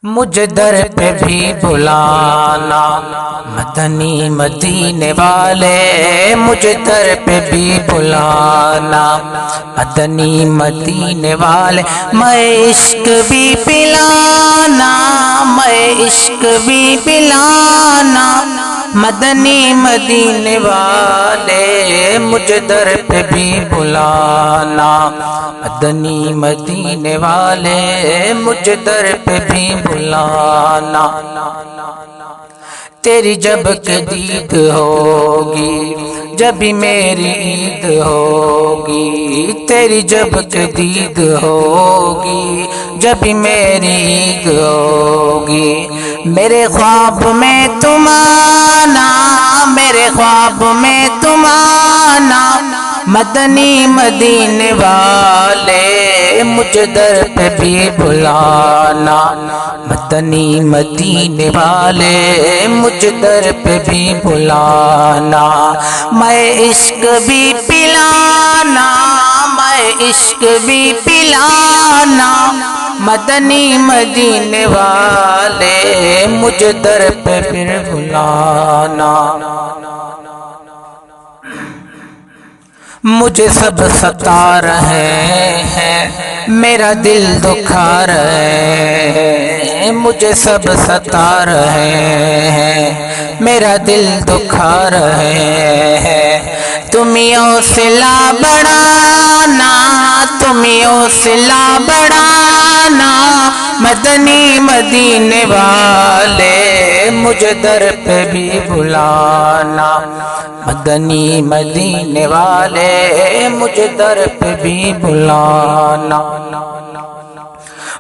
مجھے در پہ بھی بلانا مدنی مدینے والے، مجھے در پہ بھی بلانا مدنی مدینے والے، میں عشق بھی پلانا، میں عشق بھی پلانا مدنی مدینے والے، مجھے در پہ بھی بلانا مدنی مدینے والے، مجھے در پہ بھی بلانا۔ تیری جب کہ دید ہوگی جبھی میری عید ہوگی، تیری جب کہ دید ہوگی جبھی میری عید ہوگی، میرے خواب میں تم آنا، میرے خواب میں تم آنا مدنی مدینے والے، مجھے در پہ بھی بلانا مدنی مدینے والے، مجھے در پہ بھی بلانا، میں عشق بھی پلانا، میں عشق بھی پلانا مدنی مدینے والے، مجھے در پہ پھر بلانا۔ مجھے سب ستا رہے ہیں، میرا دل دکھا رہے ہیں، مجھے سب ستا رہے ہیں، میرا دل دکھا رہے ہیں، تمہیں حوصلہ بڑھانا، تمہیں حوصلہ بڑھانا مدنی مدینے والے، مجھے در پہ بھی بلانا مدنی مدینے والے، مجھے در پہ بھی بلانا،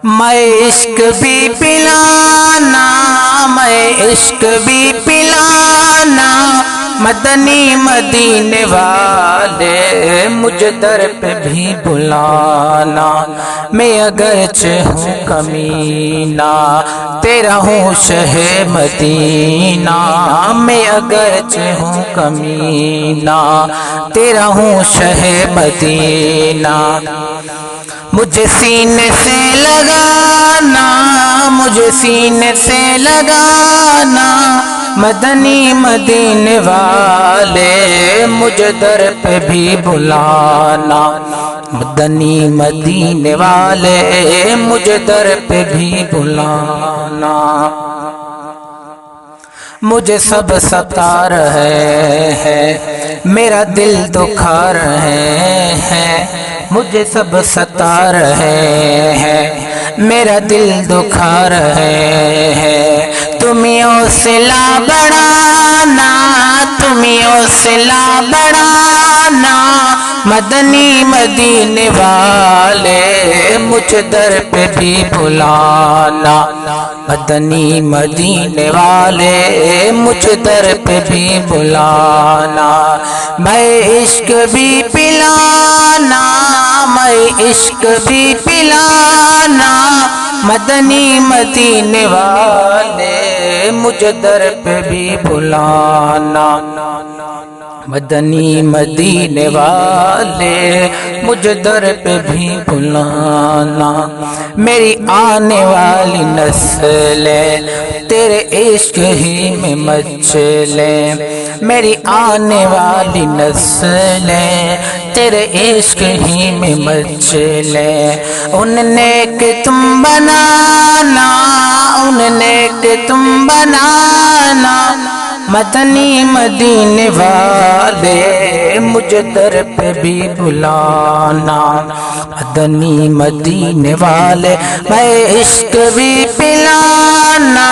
میں عشق بھی پلانا، میں عشق بھی پلانا مدنی مدینے والے، مجھے در پہ بھی بلانا، میں اگرچہ ہوں کمینہ تیرا ہوں شہ مدینہ، میں اگرچہ ہوں کمینہ تیرا ہوں شہ مدینہ، مجھے سینے سے لگانا، مجھے سینے سے لگانا مدنی مدینے والے، مجھے در پہ بھی بلانا مدنی مدینے والے، مجھے در پہ بھی بلانا۔ مجھے سب ستا رہے ہیں، میرا دل دکھا رہے ہیں، مجھے سب ستا رہے ہیں، میرا دل دکھا رہے ہیں، تمہیں حوصلہ بڑھانا، تمہیں حوصلہ بڑھانا مدنی مدینے والے، مجھے در پہ بھی بلانا مدنی مدینے والے، مجھے در پہ بھی بلانا، میں عشق بھی پلانا، میں عشق بھی پلانا مدنی مدینے والے، مجھے در پہ بھی بلانا مدنی مدینے والے، مجھے در پہ بھی بلانا، میری آنے والی نسلیں تیرے عشق ہی میں مچلیں، میری آنے والی نسلیں تیرے عشق ہی میں مچلیں، ان نیک تم بنانا، ان نیک تم بنانا مدنی مدینے والے، مجھے در پہ بھی بلانا مدنی مدینے والے، میں عشق بھی پلانا،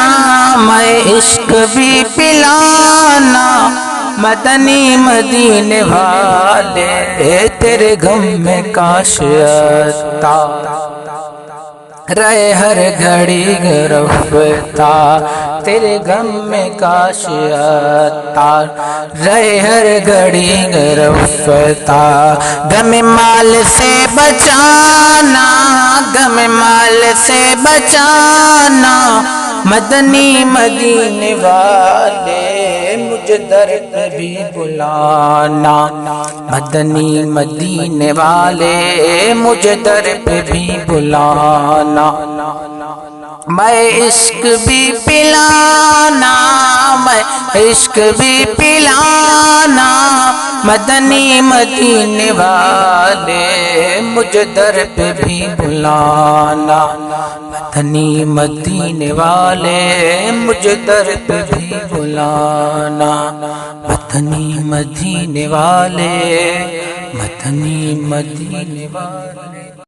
میں عشق بھی پلانا مدنی مدینے والے، تیرے غم میں کاش آتا رہے ہر گھڑی گرفتار، تیرے غم میں کاش آتا رہے ہر گھڑی گرفتار، غم مال سے بچانا، غم مال سے بچانا مدنی مدینے والے، مجھے در پہ بھی بلانا مدنی مدینے والے، مجھے در پہ بھی بلانا۔ میں عشق بھی پلانا، میں عشق بھی پلانا، مدنی مدینے والے مجھ در پہ بھی بلانا، مدنی مدینے والے مجھ در پہ بھی بلانا، مدنی مدینے والے، مدنی مدینے والے۔